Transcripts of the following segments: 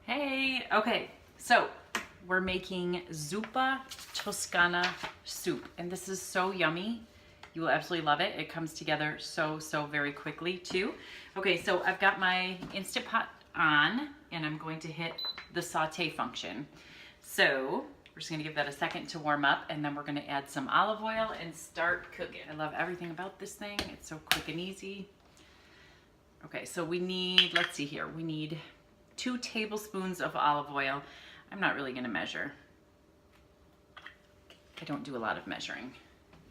Hey, okay, so we're making Zuppa Toscana soup, and this is so yummy. You will absolutely love it. It comes together so very quickly too. Okay, so I've got my Instant Pot on, and I'm going to hit the saute function. So we're just gonna give that a second to warm up, and then we're gonna add some olive oil and start cooking. I love everything about this thing. It's so quick and easy. Okay, so we need, let's see here, we need 2 tablespoons of olive oil. I'm not really gonna measure. I don't do a lot of measuring.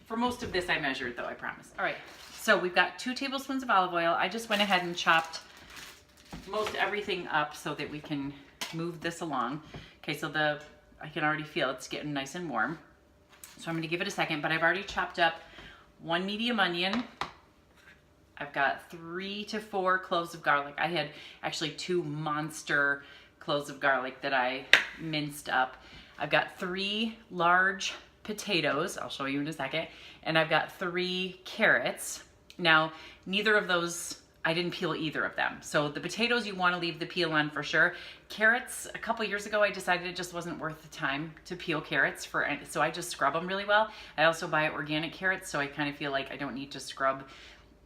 For most of this I measured though, I promise. All right, so we've got 2 tablespoons of olive oil. I just went ahead and chopped most everything up so that we can move this along. Okay, so I can already feel it's getting nice and warm. So I'm gonna give it a second, but I've already chopped up 1 medium onion. I've got 3 to 4 cloves of garlic. I had actually 2 monster cloves of garlic that I minced up. I've got 3 large potatoes, I'll show you in a second, and I've got 3 carrots. Now, neither of those, I didn't peel either of them. So the potatoes you wanna leave the peel on for sure. Carrots, a couple years ago, I decided it just wasn't worth the time to peel carrots, so I just scrub them really well. I also buy organic carrots, so I kind of feel like I don't need to scrub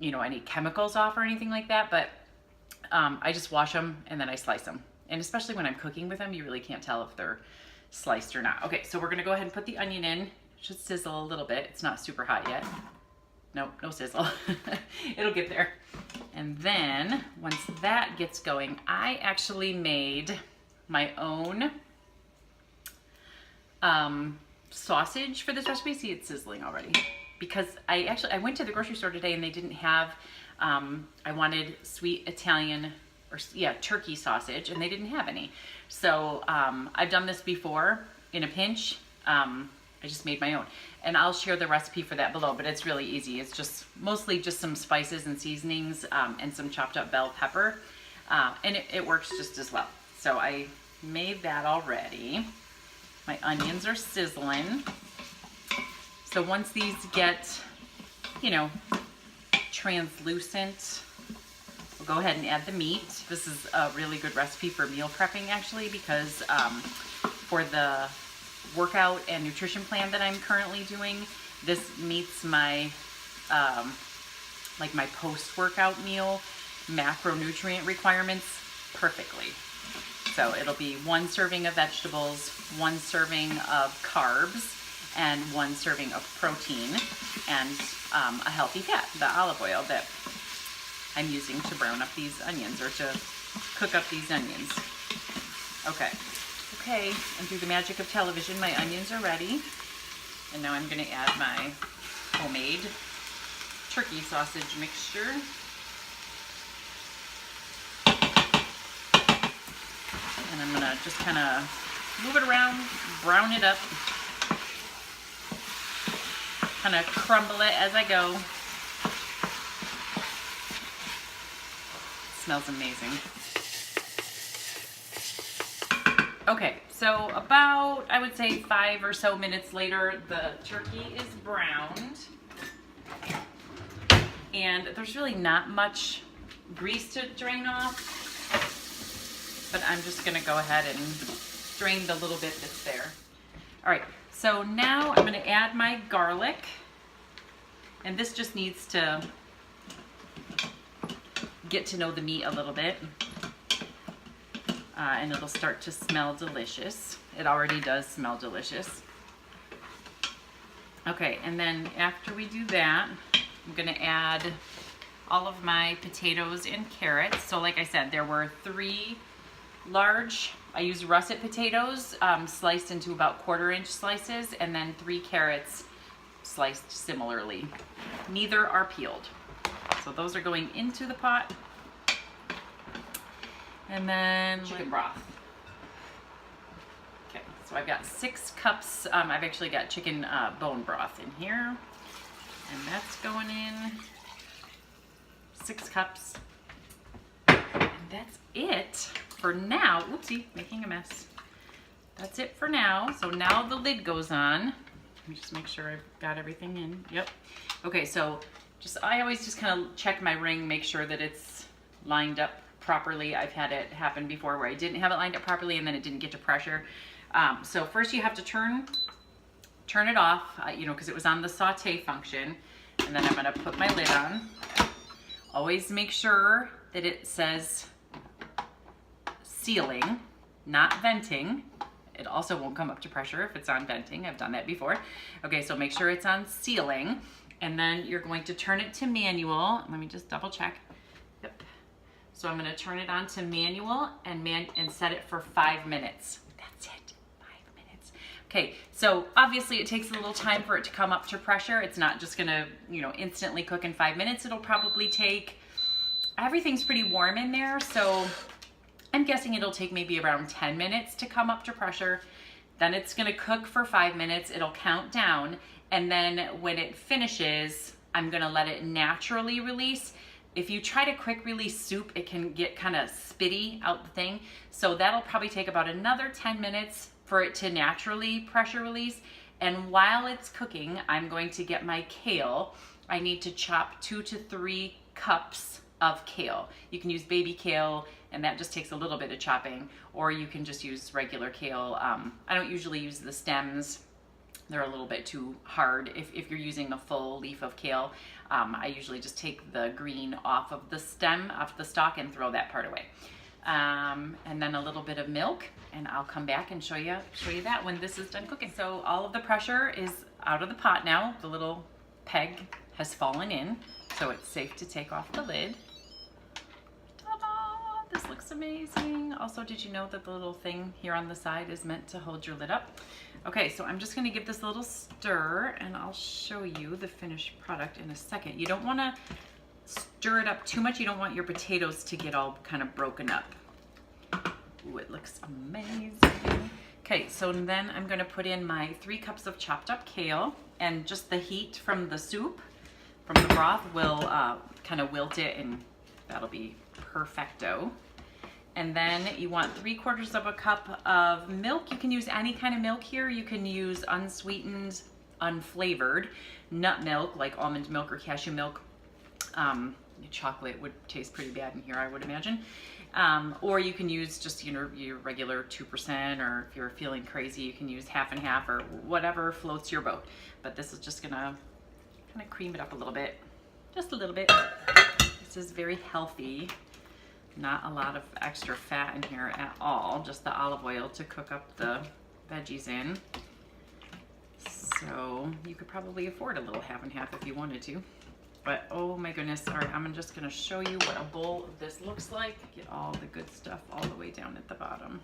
any chemicals off or anything like that, but I just wash them and then I slice them. And especially when I'm cooking with them, you really can't tell if they're sliced or not. Okay, so we're gonna go ahead and put the onion in. It should sizzle a little bit. It's not super hot yet. Nope, no sizzle. It'll get there. And then once that gets going, I actually made my own sausage for this recipe. See, it's sizzling already. Because I went to the grocery store today and they didn't have, I wanted sweet Italian, turkey sausage, and they didn't have any. So I've done this before in a pinch. I just made my own. And I'll share the recipe for that below, but it's really easy. It's just mostly just some spices and seasonings and some chopped up bell pepper. And it works just as well. So I made that already. My onions are sizzling. So once these get, translucent, we'll go ahead and add the meat. This is a really good recipe for meal prepping actually, because for the workout and nutrition plan that I'm currently doing, this meets my, my post-workout meal macronutrient requirements perfectly. So it'll be 1 serving of vegetables, 1 serving of carbs, and 1 serving of protein, and a healthy fat, the olive oil that I'm using to brown up these onions, or to cook up these onions. Okay, and through the magic of television, my onions are ready. And now I'm gonna add my homemade turkey sausage mixture. And I'm gonna just kind of move it around, brown it up, kind of crumble it as I go. It smells amazing. Okay, so about, I would say 5 or so minutes later, the turkey is browned. And there's really not much grease to drain off, but I'm just gonna go ahead and drain the little bit that's there. All right. So now I'm going to add my garlic, and this just needs to get to know the meat a little bit, and it'll start to smell delicious. It already does smell delicious. Okay, and then after we do that, I'm going to add all of my potatoes and carrots. So like I said, there were 3 large, I used russet potatoes sliced into about 1/4-inch slices, and then 3 carrots sliced similarly. Neither are peeled. So those are going into the pot. And then chicken broth. Okay, so I've got 6 cups. I've actually got chicken bone broth in here, and that's going in. 6 cups. And that's it for now. Oopsie, making a mess. That's it for now. So now the lid goes on. Let me just make sure I've got everything in. Yep. Okay, so I always just kind of check my ring, make sure that it's lined up properly. I've had it happen before where I didn't have it lined up properly and then it didn't get to pressure. So first you have to turn it off, you know, because it was on the saute function. And then I'm gonna put my lid on. Always make sure that it says sealing, not venting. It also won't come up to pressure if it's on venting. I've done that before. Okay, so make sure it's on sealing. And then you're going to turn it to manual. Let me just double check. Yep. So I'm gonna turn it on to manual and set it for 5 minutes. That's it, 5 minutes. Okay, so obviously it takes a little time for it to come up to pressure. It's not just gonna, you know, instantly cook in 5 minutes. It'll probably take, everything's pretty warm in there, so I'm guessing it'll take maybe around 10 minutes to come up to pressure. Then it's gonna cook for 5 minutes. It'll count down. And then when it finishes, I'm gonna let it naturally release. If you try to quick release soup, it can get kind of spitty out the thing. So that'll probably take about another 10 minutes for it to naturally pressure release. And while it's cooking, I'm going to get my kale. I need to chop 2 to 3 cups of kale. You can use baby kale, and that just takes a little bit of chopping, or you can just use regular kale. I don't usually use the stems. They're a little bit too hard if you're using the full leaf of kale. I usually just take the green off of the stem, off the stalk, and throw that part away. And then a little bit of milk, and I'll come back and show you that when this is done cooking. So all of the pressure is out of the pot now. The little peg has fallen in, so it's safe to take off the lid. Ta-da! This looks amazing. Also, did you know that the little thing here on the side is meant to hold your lid up? Okay, so I'm just gonna give this a little stir and I'll show you the finished product in a second. You don't wanna stir it up too much. You don't want your potatoes to get all kind of broken up. Ooh, it looks amazing. Okay, so then I'm gonna put in my 3 cups of chopped up kale, and just the heat from the soup, from the broth, will kind of wilt it, and that'll be perfecto. And then you want 3/4 of a cup of milk. You can use any kind of milk here. You can use unsweetened, unflavored nut milk, like almond milk or cashew milk. Chocolate would taste pretty bad in here, I would imagine. Or you can use just, you know, your regular 2%, or if you're feeling crazy, you can use half and half, or whatever floats your boat. But this is just gonna kind of cream it up a little bit, just a little bit. This is very healthy. Not a lot of extra fat in here at all, just the olive oil to cook up the veggies in. So you could probably afford a little half and half if you wanted to. But oh my goodness, all right, I'm just gonna show you what a bowl of this looks like. Get all the good stuff all the way down at the bottom.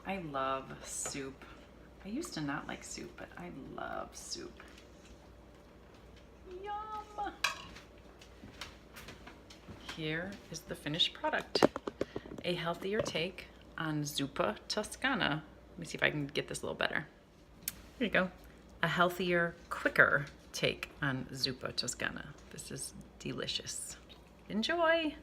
I love soup. I used to not like soup, but I love soup. Yum! Here is the finished product. A healthier take on Zuppa Toscana. Let me see if I can get this a little better. Here you go. A healthier, quicker take on Zuppa Toscana. This is delicious. Enjoy!